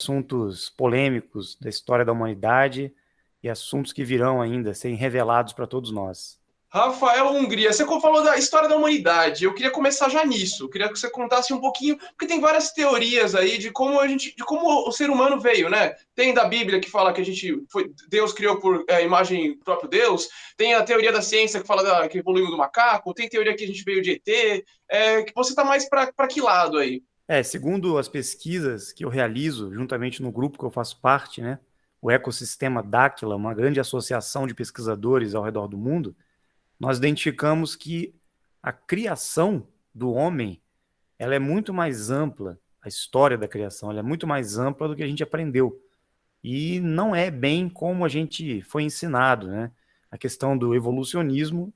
assuntos polêmicos da história da humanidade e assuntos que virão ainda a serem revelados para todos nós. Rafael Hungria, você falou da história da humanidade. Eu queria começar já nisso. Eu queria que você contasse um pouquinho, porque tem várias teorias aí de como o ser humano veio, né? Tem da Bíblia que fala que Deus criou por imagem do próprio Deus. Tem a teoria da ciência que fala que evoluiu do macaco. Tem teoria que a gente veio de ET. Que você está mais para que lado aí? Segundo as pesquisas que eu realizo, juntamente no grupo que eu faço parte, né, o Ecossistema Dáquila, uma grande associação de pesquisadores ao redor do mundo, nós identificamos que a criação do homem ela é muito mais ampla, a história da criação ela é muito mais ampla do que a gente aprendeu. E não é bem como a gente foi ensinado, né? A questão do evolucionismo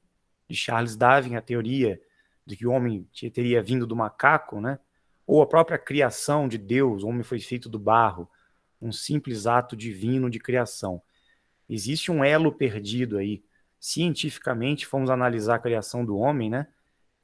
de Charles Darwin, a teoria de que o homem teria vindo do macaco, né? Ou a própria criação de Deus, o homem foi feito do barro, um simples ato divino de criação. Existe um elo perdido aí. Cientificamente, fomos analisar a criação do homem, né?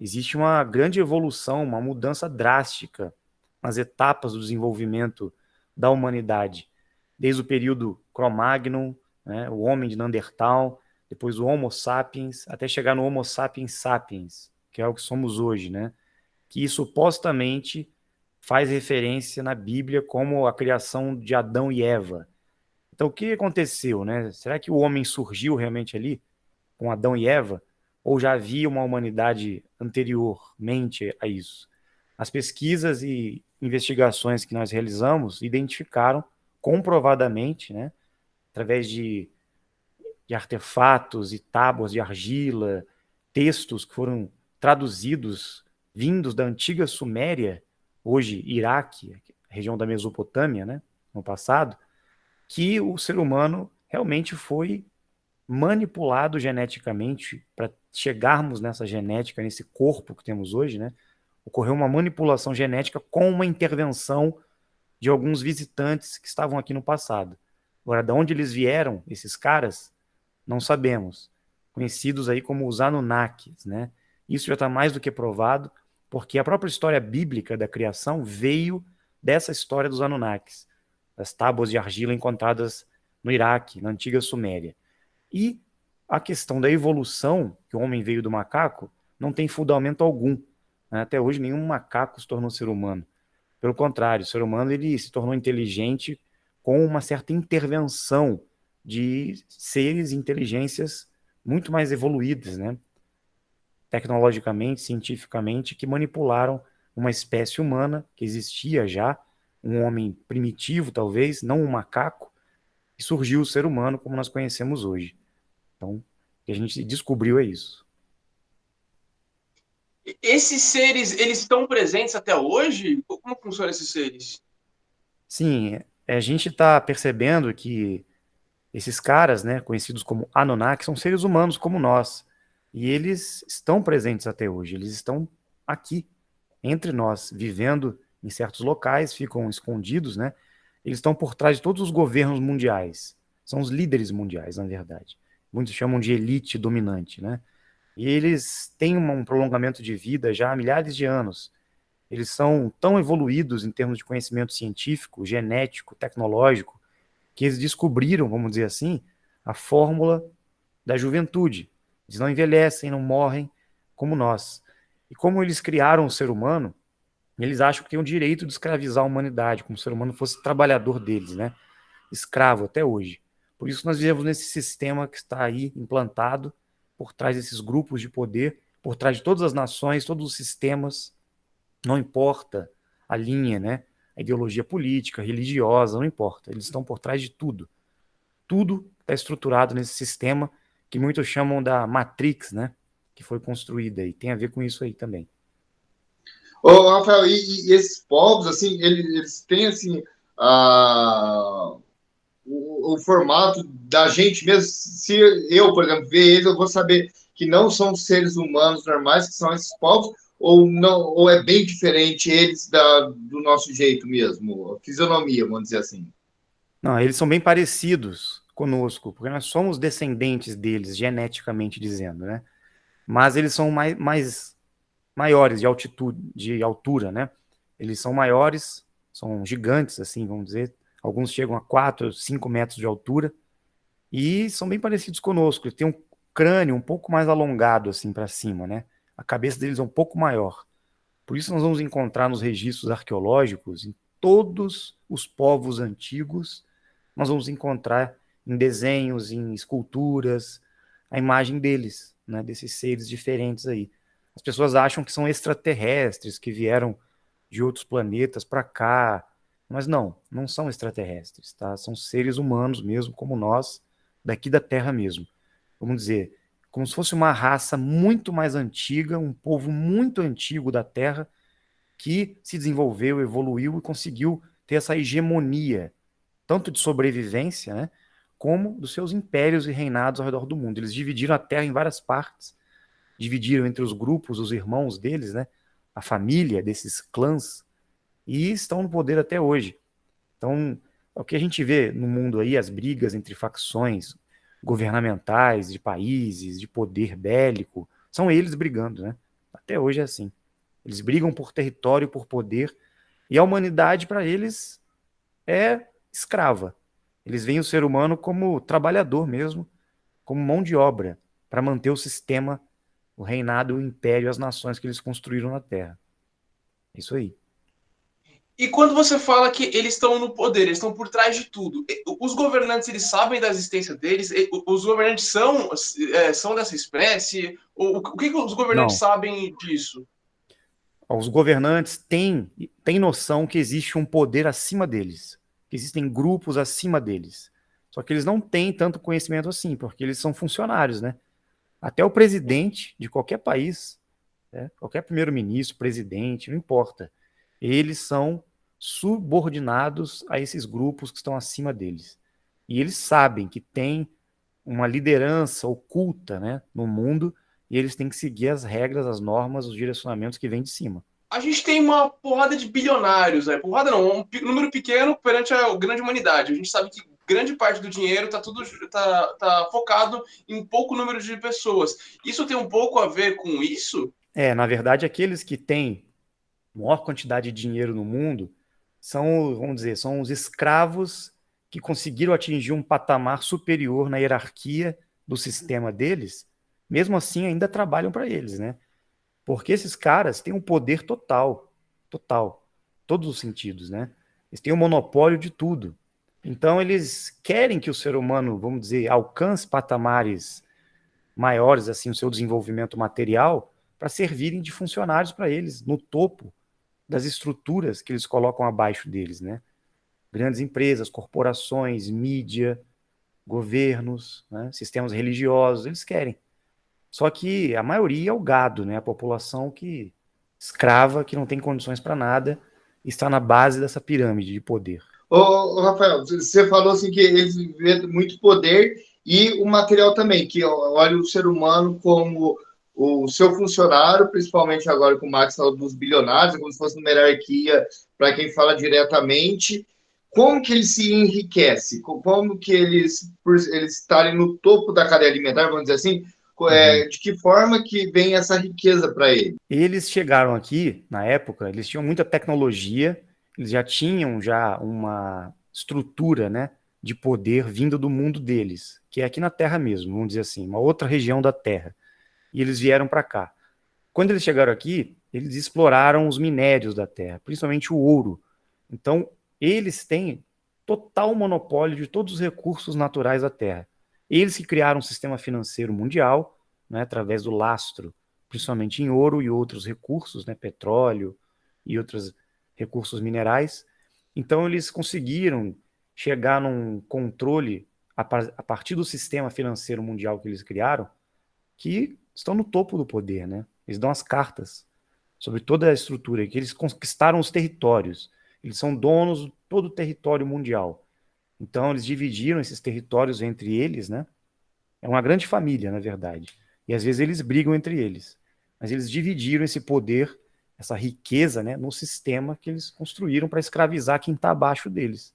Existe uma grande evolução, uma mudança drástica nas etapas do desenvolvimento da humanidade, desde o período Cro-Magnon, né, o homem de Neandertal, depois o Homo sapiens, até chegar no Homo sapiens sapiens, que é o que somos hoje, né? Que supostamente faz referência na Bíblia como a criação de Adão e Eva. Então, o que aconteceu, né? Será que o homem surgiu realmente ali com Adão e Eva? Ou já havia uma humanidade anteriormente a isso? As pesquisas e investigações que nós realizamos identificaram comprovadamente, né, através de artefatos e tábuas de argila, textos que foram traduzidos, vindos da antiga Suméria, hoje Iraque, região da Mesopotâmia, né, no passado, que o ser humano realmente foi manipulado geneticamente para chegarmos nessa genética, nesse corpo que temos hoje, né? Ocorreu uma manipulação genética com uma intervenção de alguns visitantes que estavam aqui no passado. Agora, de onde eles vieram, esses caras, não sabemos. Conhecidos aí como os Anunnakis, né? Isso já está mais do que provado, porque a própria história bíblica da criação veio dessa história dos Anunnakis, das tábuas de argila encontradas no Iraque, na antiga Suméria. E a questão da evolução, que o homem veio do macaco, não tem fundamento algum. Né? Até hoje, nenhum macaco se tornou ser humano. Pelo contrário, o ser humano ele se tornou inteligente com uma certa intervenção de seres e inteligências muito mais evoluídas, né? Tecnologicamente, cientificamente, que manipularam uma espécie humana que existia já, um homem primitivo, talvez, não um macaco, e surgiu o ser humano como nós conhecemos hoje. Então, o que a gente descobriu é isso. Esses seres, eles estão presentes até hoje? Como funcionam esses seres? Sim, a gente está percebendo que esses caras, né, conhecidos como Anunnaki, são seres humanos como nós. E eles estão presentes até hoje, eles estão aqui, entre nós, vivendo em certos locais, ficam escondidos, né? Eles estão por trás de todos os governos mundiais. São os líderes mundiais, na verdade. Muitos chamam de elite dominante, né? E eles têm um prolongamento de vida já há milhares de anos. Eles são tão evoluídos em termos de conhecimento científico, genético, tecnológico, que eles descobriram, vamos dizer assim, a fórmula da juventude. Eles não envelhecem, não morrem como nós. E como eles criaram o ser humano, eles acham que têm o direito de escravizar a humanidade, como se o ser humano fosse trabalhador deles, né? Escravo até hoje. Por isso nós vivemos nesse sistema que está aí implantado por trás desses grupos de poder, por trás de todas as nações, todos os sistemas, não importa a linha, né? A ideologia política, religiosa, não importa. Eles estão por trás de tudo. Tudo está estruturado nesse sistema que muitos chamam da Matrix, né? Que foi construída e tem a ver com isso aí também. Ô, Rafael, e esses povos, assim, eles têm, assim, o formato da gente mesmo. Se eu, por exemplo, ver eles, eu vou saber que não são seres humanos normais, que são esses povos, ou não, ou é bem diferente eles do nosso jeito mesmo, a fisionomia, vamos dizer assim. Não, eles são bem parecidos conosco, porque nós somos descendentes deles, geneticamente dizendo, né? Mas eles são maiores de altitude, de altura, né? Eles são maiores, são gigantes, assim, vamos dizer, Alguns chegam a 4, 5 metros de altura e são bem parecidos conosco. Eles têm um crânio um pouco mais alongado assim para cima, né? A cabeça deles é um pouco maior. Por isso nós vamos encontrar nos registros arqueológicos, em todos os povos antigos, nós vamos encontrar em desenhos, em esculturas, a imagem deles, né? Desses seres diferentes aí. As pessoas acham que são extraterrestres, que vieram de outros planetas para cá, mas não são extraterrestres, tá? São seres humanos mesmo, como nós, daqui da Terra mesmo. Vamos dizer, como se fosse uma raça muito mais antiga, um povo muito antigo da Terra, que se desenvolveu, evoluiu e conseguiu ter essa hegemonia, tanto de sobrevivência, né, como dos seus impérios e reinados ao redor do mundo. Eles dividiram a Terra em várias partes, dividiram entre os grupos, os irmãos deles, né, a família desses clãs, e estão no poder até hoje. Então, o que a gente vê no mundo aí, as brigas entre facções governamentais, de países, de poder bélico, são eles brigando, né? Até hoje é assim. Eles brigam por território, por poder, e a humanidade, para eles, é escrava. Eles veem o ser humano como trabalhador mesmo, como mão de obra, para manter o sistema, o reinado, o império, as nações que eles construíram na Terra. É isso aí. E quando você fala que eles estão no poder, eles estão por trás de tudo, os governantes, eles sabem da existência deles? Os governantes são dessa espécie? O que os governantes Não. sabem disso? Os governantes têm noção que existe um poder acima deles, que existem grupos acima deles. Só que eles não têm tanto conhecimento assim, porque eles são funcionários, né? Até o presidente de qualquer país, né? Qualquer primeiro-ministro, presidente, não importa. Eles são subordinados a esses grupos que estão acima deles. E eles sabem que tem uma liderança oculta, né, no mundo, e eles têm que seguir as regras, as normas, os direcionamentos que vêm de cima. A gente tem uma porrada de bilionários, né? Porrada não, número pequeno perante a grande humanidade. A gente sabe que grande parte do dinheiro tá focado em pouco número de pessoas. Isso tem um pouco a ver com isso? Na verdade, aqueles que têm maior quantidade de dinheiro no mundo são, vamos dizer, são os escravos que conseguiram atingir um patamar superior na hierarquia do sistema deles, mesmo assim ainda trabalham para eles, né? Porque esses caras têm um poder total, total, todos os sentidos, né? Eles têm o monopólio de tudo. Então eles querem que o ser humano, vamos dizer, alcance patamares maiores, assim, o seu desenvolvimento material, para servirem de funcionários para eles, no topo das estruturas que eles colocam abaixo deles, né? Grandes empresas, corporações, mídia, governos, né? Sistemas religiosos, eles querem. Só que a maioria é o gado, né? A população que escrava, que não tem condições para nada, está na base dessa pirâmide de poder. Ô, Rafael, você falou assim que eles vêem muito poder e o material também, que olha o ser humano como o seu funcionário, principalmente agora com o Max falou dos bilionários, é como se fosse uma hierarquia para quem fala diretamente. Como que ele se enriquece? Como que eles, por eles estarem no topo da cadeia alimentar, vamos dizer assim, de que forma que vem essa riqueza para ele? Eles chegaram aqui, na época, eles tinham muita tecnologia, eles já tinham uma estrutura, né, de poder vinda do mundo deles, que é aqui na Terra mesmo, vamos dizer assim, uma outra região da Terra. E eles vieram para cá. Quando eles chegaram aqui, eles exploraram os minérios da Terra, principalmente o ouro. Então, eles têm total monopólio de todos os recursos naturais da Terra. Eles que criaram um sistema financeiro mundial, né, através do lastro, principalmente em ouro e outros recursos, né, petróleo e outros recursos minerais. Então, eles conseguiram chegar num controle a partir do sistema financeiro mundial que eles criaram, que estão no topo do poder, né? Eles dão as cartas sobre toda a estrutura, que eles conquistaram os territórios. Eles são donos de todo o território mundial. Então, eles dividiram esses territórios entre eles, né? É uma grande família, na verdade. E às vezes eles brigam entre eles. Mas eles dividiram esse poder, essa riqueza, né, no sistema que eles construíram para escravizar quem está abaixo deles.